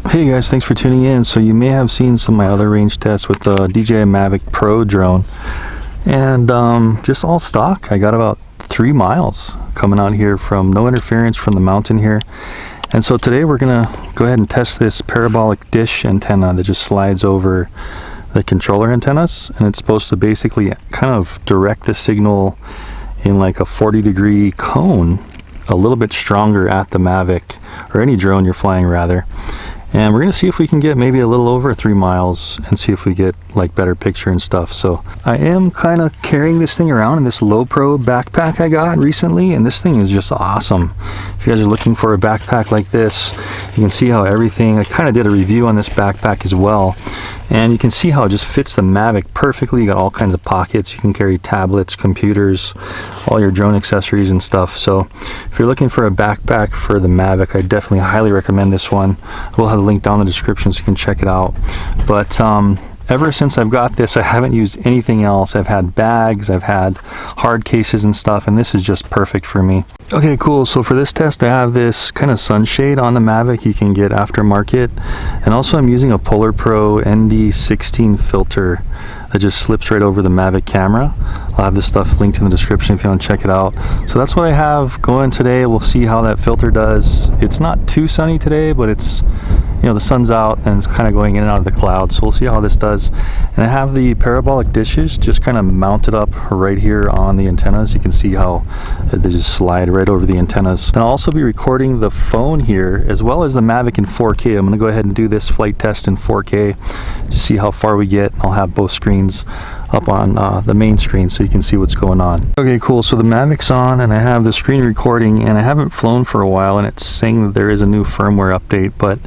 Hey guys, thanks for tuning in. So you may have seen some of my other range tests with the DJI MAVIC Pro drone, and just all stock. I got about 3 miles coming out here from no interference from the mountain here. And so today we're gonna go ahead and test this parabolic dish antenna that just slides over the controller antennas, and it's supposed to basically kind of direct the signal in like a 40-degree cone, a little bit stronger at the MAVIC, or any drone you're flying rather. And we're gonna see if we can get maybe a little over 3 miles and see if we get like better picture and stuff. So I am kind of carrying this thing around in this low pro backpack I got recently, and this thing is just awesome. If you guys are looking for a backpack like this, you can see how everything, I kind of did a review on this backpack as well, and you can see how it just fits the MAVIC perfectly. You got all kinds of pockets. You can carry tablets, computers, all your drone accessories and stuff. So if you're looking for a backpack for the MAVIC, I definitely highly recommend this one. We'll have a link down in the description so you can check it out. But ever since I've got this, I haven't used anything else. I've had bags, I've had hard cases and stuff, and this is just perfect for me. Okay, cool. So for this test, I have this kind of sunshade on the MAVIC you can get aftermarket, and also I'm using a Polar Pro ND16 filter that just slips right over the MAVIC camera. I'll have this stuff linked in the description if you want to check it out. So that's what I have going today. We'll see how that filter does. It's not too sunny today, but it's, you know, the sun's out and it's kind of going in and out of the clouds, so we'll see how this does. And I have the parabolic dishes just kind of mounted up right here on the antennas. You can see how they just slide right over the antennas. And I'll also be recording the phone here as well as the MAVIC in 4K. I'm going to go ahead and do this flight test in 4K to see how far we get. I'll have both screens up on the main screen so you can see what's going on. Okay, cool. So the MAVIC's on and I have the screen recording, and I haven't flown for a while, and it's saying that there is a new firmware update, but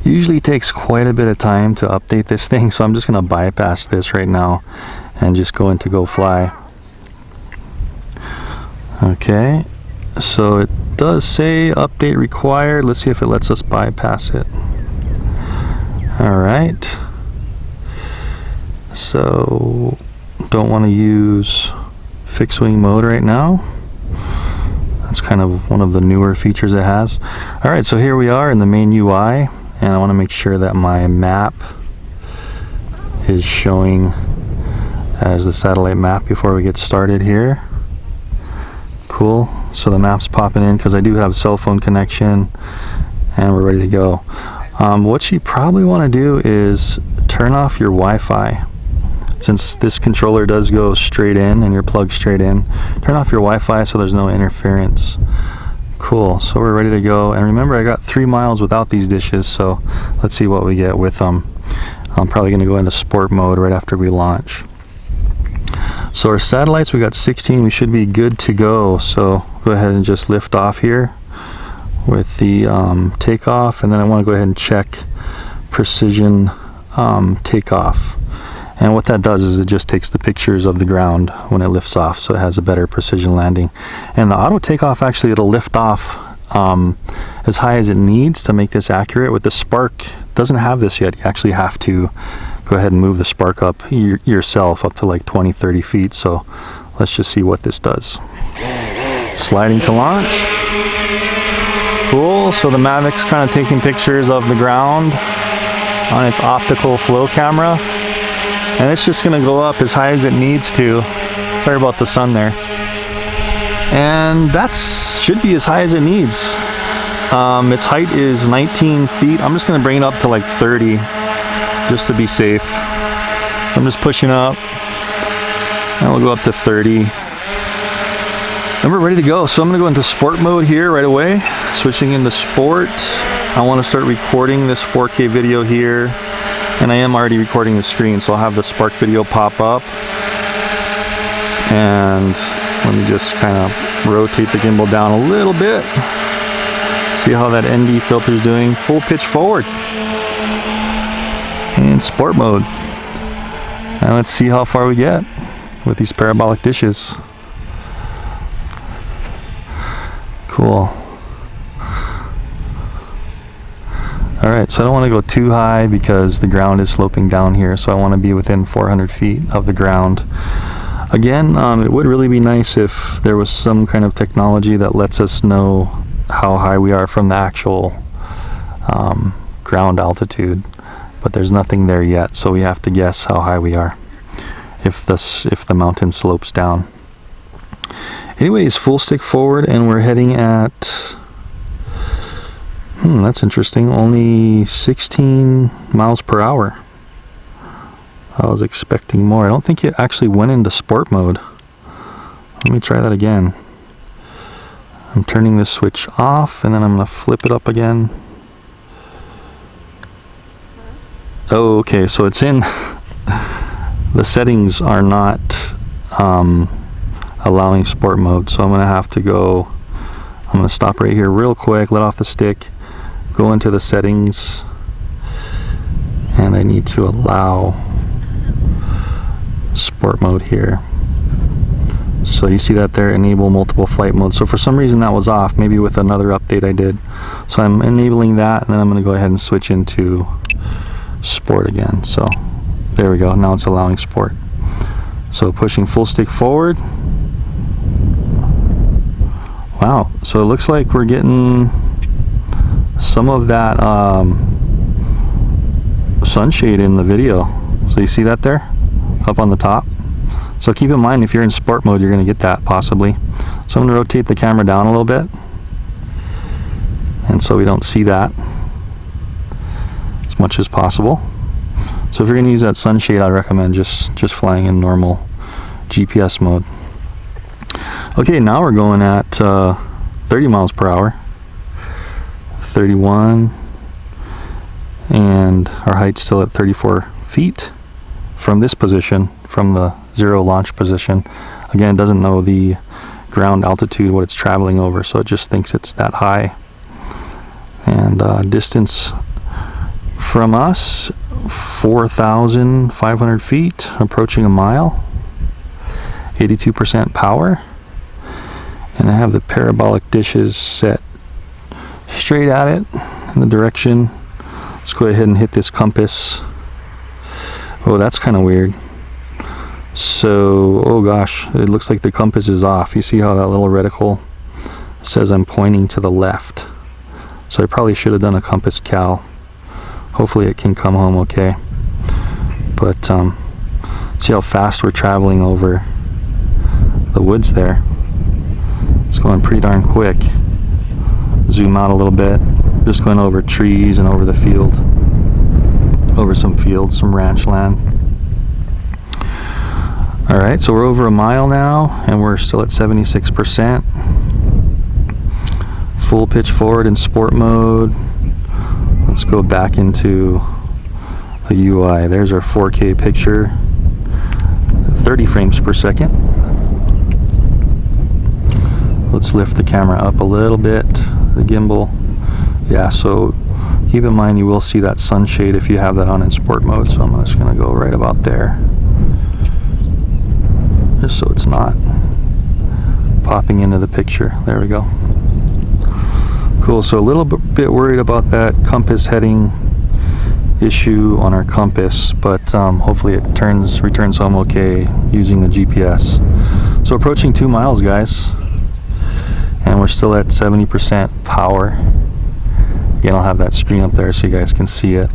usually takes quite a bit of time to update this thing, so I'm just going to bypass this right now and just go into go fly. Okay, so it does say update required. Let's see if it lets us bypass it. Alright, so don't want to use fixed wing mode right now. That's kind of one of the newer features it has. Alright, so here we are in the main UI, and I want to make sure that my map is showing as the satellite map before we get started here. Cool. So the map's popping in because I do have cell phone connection, and we're ready to go. What you probably want to do is turn off your Wi-Fi. Since this controller does go straight in and you're plugged straight in, turn off your Wi-Fi so there's no interference. Cool, so we're ready to go. And remember, I got 3 miles without these dishes, so let's see what we get with them. I'm probably going to go into sport mode right after we launch. So our satellites, we got 16. We should be good to go. So go ahead and just lift off here with the takeoff, and then I want to go ahead and check precision takeoff. And what that does is it just takes the pictures of the ground when it lifts off, so it has a better precision landing. And the auto takeoff, actually, it'll lift off as high as it needs to make this accurate. With the Spark, doesn't have this yet. You actually have to go ahead and move the Spark up yourself up to like 20-30 feet. So let's just see what this does. Sliding to launch. Cool, so the MAVIC's kind of taking pictures of the ground on its optical flow camera. And it's just going to go up as high as it needs to. Sorry about the sun there. And that should be as high as it needs. Its height is 19 feet. I'm just going to bring it up to like 30 just to be safe. I'm just pushing up. And we'll go up to 30. And we're ready to go. So I'm going to go into sport mode here right away. Switching into sport. I want to start recording this 4K video here. And I am already recording the screen, so I'll have the Spark video pop up. And let me just kind of rotate the gimbal down a little bit. See how that ND filter is doing. Full pitch forward. And sport mode. And let's see how far we get with these parabolic dishes. Cool. Alright, so I don't want to go too high because the ground is sloping down here, so I want to be within 400 feet of the ground. Again, it would really be nice if there was some kind of technology that lets us know how high we are from the actual ground altitude, but there's nothing there yet, so we have to guess how high we are if the mountain slopes down. Anyways, full stick forward, and we're heading at that's interesting, only 16 miles per hour. I was expecting more. I don't think it actually went into sport mode. Let me try that again. I'm turning this switch off, and then I'm going to flip it up again. Oh, okay, so it's in. The settings are not allowing sport mode, so I'm going to have to go. I'm going to stop right here real quick, let off the stick, go into the settings, and I need to allow sport mode here. So you see that there, enable multiple flight modes. So for some reason that was off, maybe with another update I did. So I'm enabling that, and then I'm going to go ahead and switch into sport again. So there we go, now it's allowing sport. So pushing full stick forward. Wow, so it looks like we're getting some of that sunshade in the video. So you see that there up on the top? So keep in mind, if you're in sport mode, you're going to get that possibly. So I'm going to rotate the camera down a little bit, and so we don't see that as much as possible. So if you're going to use that sunshade, I recommend just flying in normal GPS mode. Okay, now we're going at 30 miles per hour, 31, and our height's still at 34 feet from this position, from the zero launch position. Again, it doesn't know the ground altitude, what it's traveling over, so it just thinks it's that high. And distance from us, 4,500 feet, approaching a mile, 82% power. And I have the parabolic dishes set straight at it in the direction. Let's go ahead and hit this compass. Oh, that's kind of weird. So, oh gosh, it looks like the compass is off. You see how that little reticle says I'm pointing to the left. So I probably should have done a compass cal. Hopefully it can come home okay. But see how fast we're traveling over the woods there. It's going pretty darn quick. Zoom out a little bit. Just going over trees and over the field. Over some fields, some ranch land. Alright, so we're over a mile now, and we're still at 76%. Full pitch forward in sport mode. Let's go back into the UI. There's our 4K picture. 30 frames per second. Let's lift the camera up a little bit, the gimbal. Yeah, so keep in mind you will see that sunshade if you have that on in sport mode, so I'm just going to go right about there, just so it's not popping into the picture. There we go. Cool, so a little bit worried about that compass heading issue on our compass, but hopefully it returns home okay using the GPS. So approaching 2 miles, guys, and we're still at 70% power. Again, I'll have that screen up there so you guys can see it.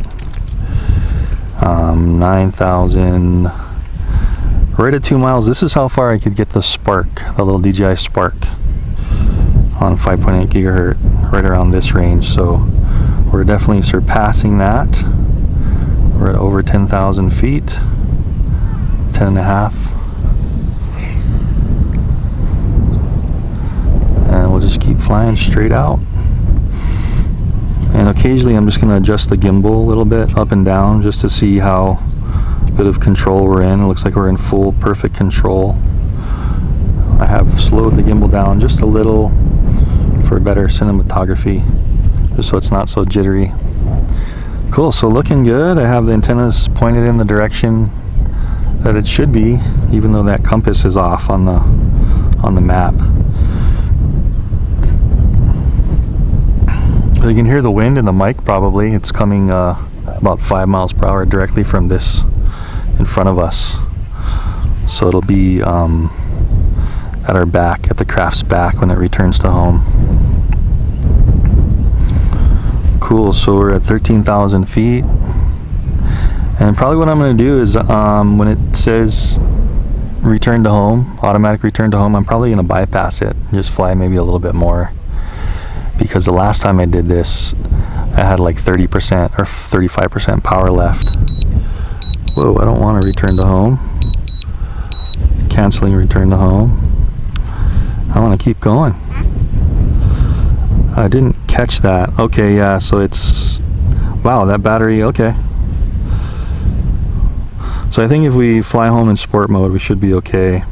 9,000. Right at 2 miles. This is how far I could get the Spark, the little DJI Spark, on 5.8 gigahertz, right around this range. So we're definitely surpassing that. We're at over 10,000 feet, 10.5. And we'll just keep flying straight out. And occasionally I'm just going to adjust the gimbal a little bit up and down just to see how good of control we're in. It looks like we're in full perfect control. I have slowed the gimbal down just a little for better cinematography, just so it's not so jittery. Cool, so looking good. I have the antennas pointed in the direction that it should be, even though that compass is off on the map. You can hear the wind in the mic probably. It's coming about 5 miles per hour directly from this in front of us. So it'll be at our back, at the craft's back when it returns to home. Cool, so we're at 13,000 feet. And probably what I'm going to do is when it says return to home, automatic return to home, I'm probably going to bypass it, just fly maybe a little bit more, because the last time I did this I had like 30% or 35% power left. Whoa, I don't want to return to home. Canceling return to home. I want to keep going. I didn't catch that. Okay, yeah, so it's, wow, that battery, okay. So I think if we fly home in sport mode, we should be okay,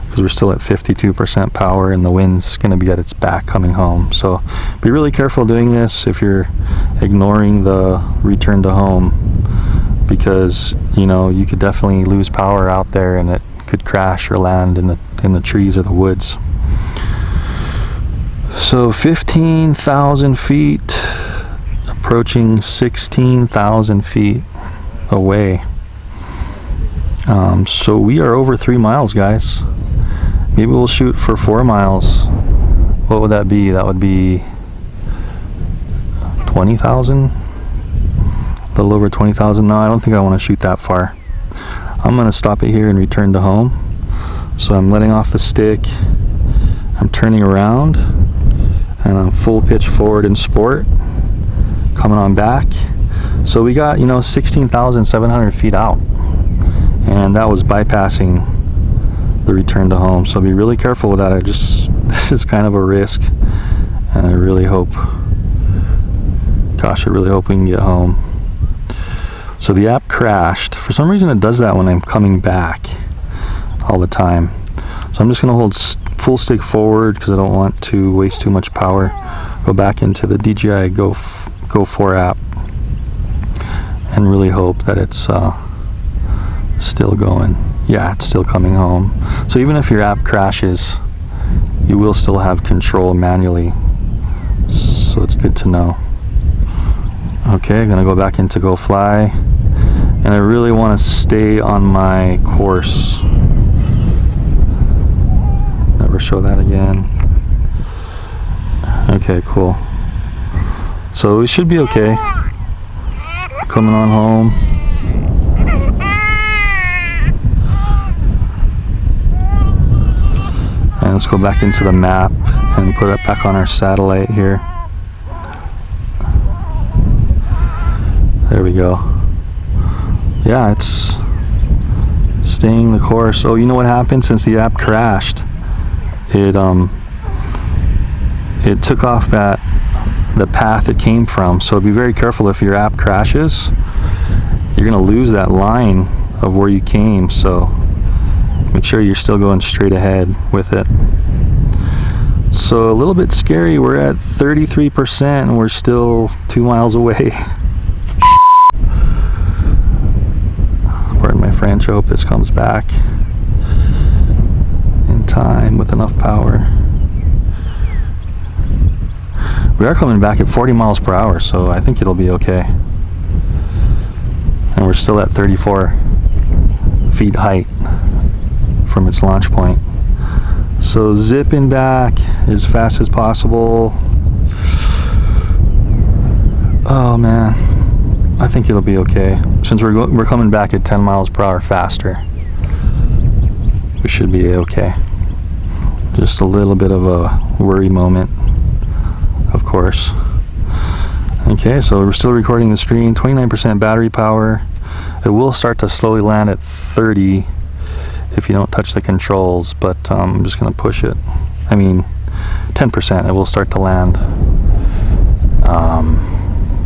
because we're still at 52% power and the wind's going to be at its back coming home. So be really careful doing this if you're ignoring the return to home, because you know you could definitely lose power out there and it could crash or land in the trees or the woods. So 15,000 feet, approaching 16,000 feet away. So we are over 3 miles, guys. Maybe we'll shoot for 4 miles. What would that be? That would be 20,000? A little over 20,000. No, I don't think I want to shoot that far. I'm going to stop it here and return to home. So I'm letting off the stick. I'm turning around and I'm full pitch forward in sport. Coming on back. So we got, 16,700 feet out. And that was bypassing the return to home. So be really careful with that. This is kind of a risk. And I really hope, gosh, I really hope we can get home. So the app crashed. For some reason it does that when I'm coming back all the time. So I'm just going to hold full stick forward because I don't want to waste too much power. Go back into the DJI Go 4 app and really hope that it's still going. Yeah, it's still coming home. So even if your app crashes, you will still have control manually. So it's good to know. Okay, I'm gonna go back into Go Fly, and I really want to stay on my course. Never show that again. Okay, cool. So we should be okay. Coming on home. And let's go back into the map and put it back on our satellite here. There we go. Yeah, it's staying the course. Oh, you know what happened since the app crashed? It took off the path it came from. So be very careful if your app crashes. You're gonna lose that line of where you came. So make sure you're still going straight ahead with it. So a little bit scary. We're at 33% and we're still 2 miles away. Pardon my French. I hope this comes back in time with enough power. We are coming back at 40 miles per hour, so I think it'll be okay. And we're still at 34 feet height from its launch point. So zipping back as fast as possible. Oh man, I think it'll be okay. Since we're coming back at 10 miles per hour faster, we should be okay. Just a little bit of a worry moment, of course. Okay, so we're still recording the screen. 29% battery power. It will start to slowly land at 30 if you don't touch the controls, but I'm just going to push it. I mean 10%. It will start to land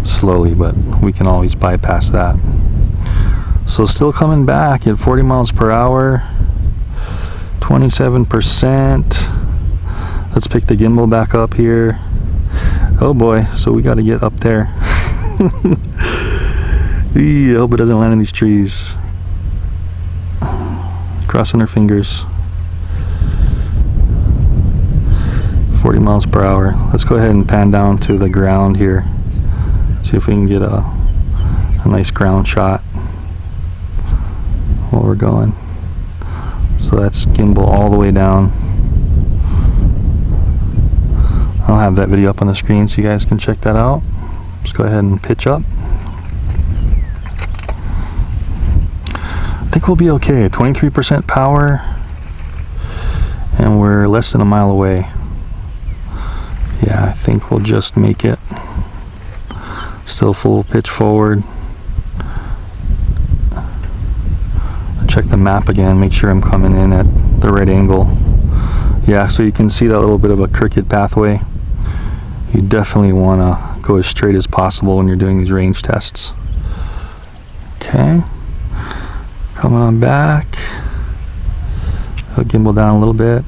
slowly, but we can always bypass that. So still coming back at 40 miles per hour, 27%. Let's pick the gimbal back up here. Oh boy, so we got to get up there. I hope it doesn't land in these trees. Crossing our fingers. 40 miles per hour. Let's go ahead and pan down to the ground here. See if we can get a nice ground shot while we're going. So that's gimbal all the way down. I'll have that video up on the screen so you guys can check that out. Let's go ahead and pitch up. I think we'll be okay. 23% power, and we're less than a mile away. Yeah, I think we'll just make it. Still full pitch forward. Check the map again, make sure I'm coming in at the right angle. Yeah, so you can see that little bit of a crooked pathway. You definitely want to go as straight as possible when you're doing these range tests. Okay, coming on back. I'll gimbal down a little bit.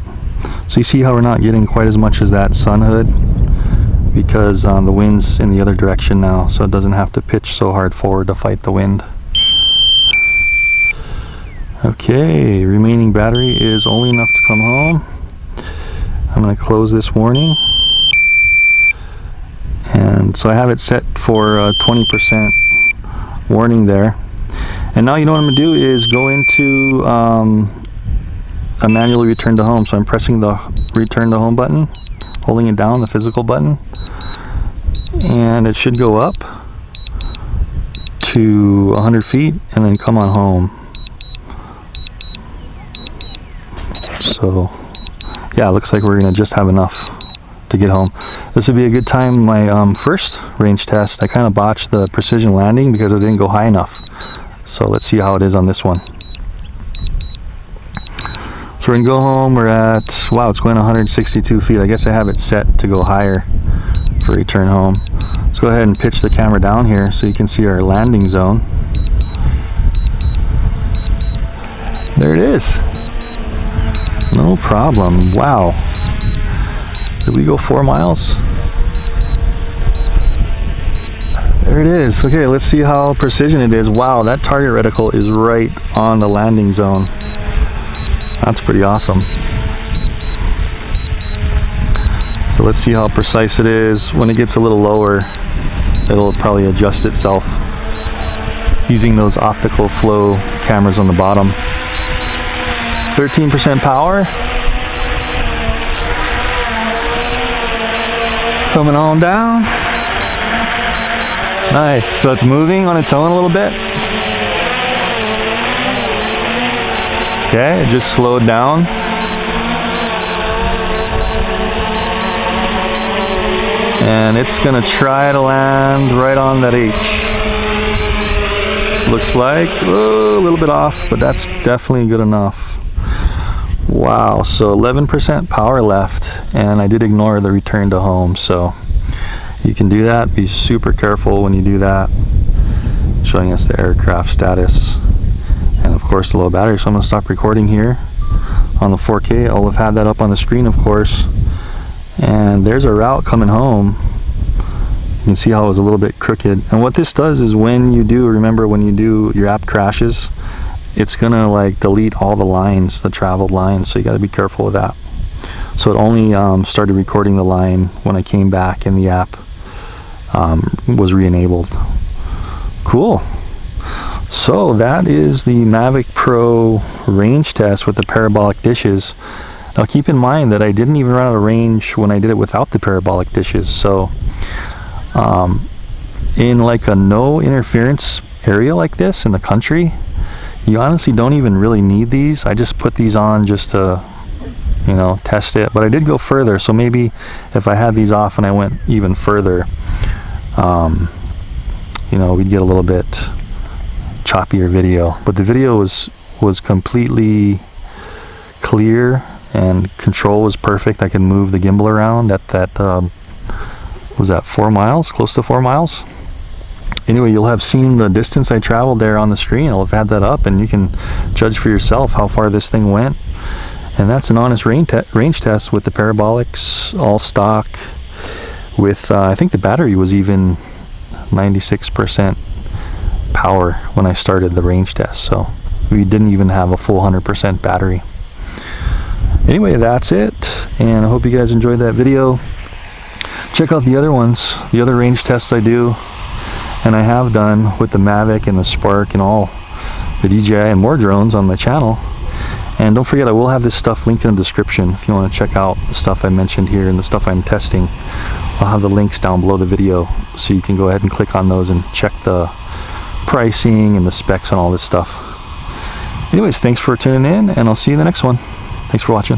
So you see how we're not getting quite as much as that sun hood, because the wind's in the other direction now, so it doesn't have to pitch so hard forward to fight the wind. Okay, remaining battery is only enough to come home. I'm going to close this warning. And so I have it set for 20% warning there. And now you know what I'm going to do is go into a manual return to home. So I'm pressing the return to home button, holding it down, the physical button. And it should go up to 100 feet and then come on home. So yeah, it looks like we're gonna just have enough to get home. This would be a good time. My first range test, I kind of botched the precision landing because I didn't go high enough. So let's see how it is on this one. So we're gonna go home. We're at, wow, it's going 162 feet. I guess I have it set to go higher for return home. Let's go ahead and pitch the camera down here so you can see our landing zone. There it is. No problem. Wow. Did we go 4 miles? There it is. Okay, let's see how precision it is. Wow, that target reticle is right on the landing zone. That's pretty awesome. So let's see how precise it is. When it gets a little lower, it'll probably adjust itself using those optical flow cameras on the bottom. 13% power. Coming on down. Nice. So it's moving on its own a little bit. Okay, it just slowed down. And it's gonna try to land right on that H. Looks like a little bit off, but that's definitely good enough. Wow, so 11% power left, and I did ignore the return to home, so you can do that. Be super careful when you do that. Showing us the aircraft status and of course the low battery. So I'm going to stop recording here on the 4K. I'll have had that up on the screen, of course. And there's a route coming home. You can see how it was a little bit crooked. And what this does is when you do, remember when you do, your app crashes, it's gonna like delete all the lines, the traveled lines, so you got to be careful with that. So it only started recording the line when I came back and the app was re-enabled. Cool. So that is the Mavic Pro range test with the parabolic dishes. Now keep in mind that I didn't even run out of range when I did it without the parabolic dishes. So in like a no interference area like this in the country, you honestly don't even really need these. I just put these on just to, you know, test it. But I did go further, so maybe if I had these off and I went even further, you know, we'd get a little bit choppier video. But the video was completely clear and control was perfect. I could move the gimbal around at that, was that 4 miles? Close to 4 miles? Anyway, you'll have seen the distance I traveled there on the screen. I'll have had that up and you can judge for yourself how far this thing went. And that's an honest range test with the parabolics, all stock, with I think the battery was even 96% power when I started the range test, so we didn't even have a full 100% battery. Anyway, that's it, and I hope you guys enjoyed that video. Check out the other ones, the other range tests I do and I have done with the Mavic and the Spark and all the DJI and more drones on my channel. And don't forget, I will have this stuff linked in the description if you want to check out the stuff I mentioned here and the stuff I'm testing. I'll have the links down below the video so you can go ahead and click on those and check the pricing and the specs and all this stuff. Anyways, thanks for tuning in, and I'll see you in the next one. Thanks for watching.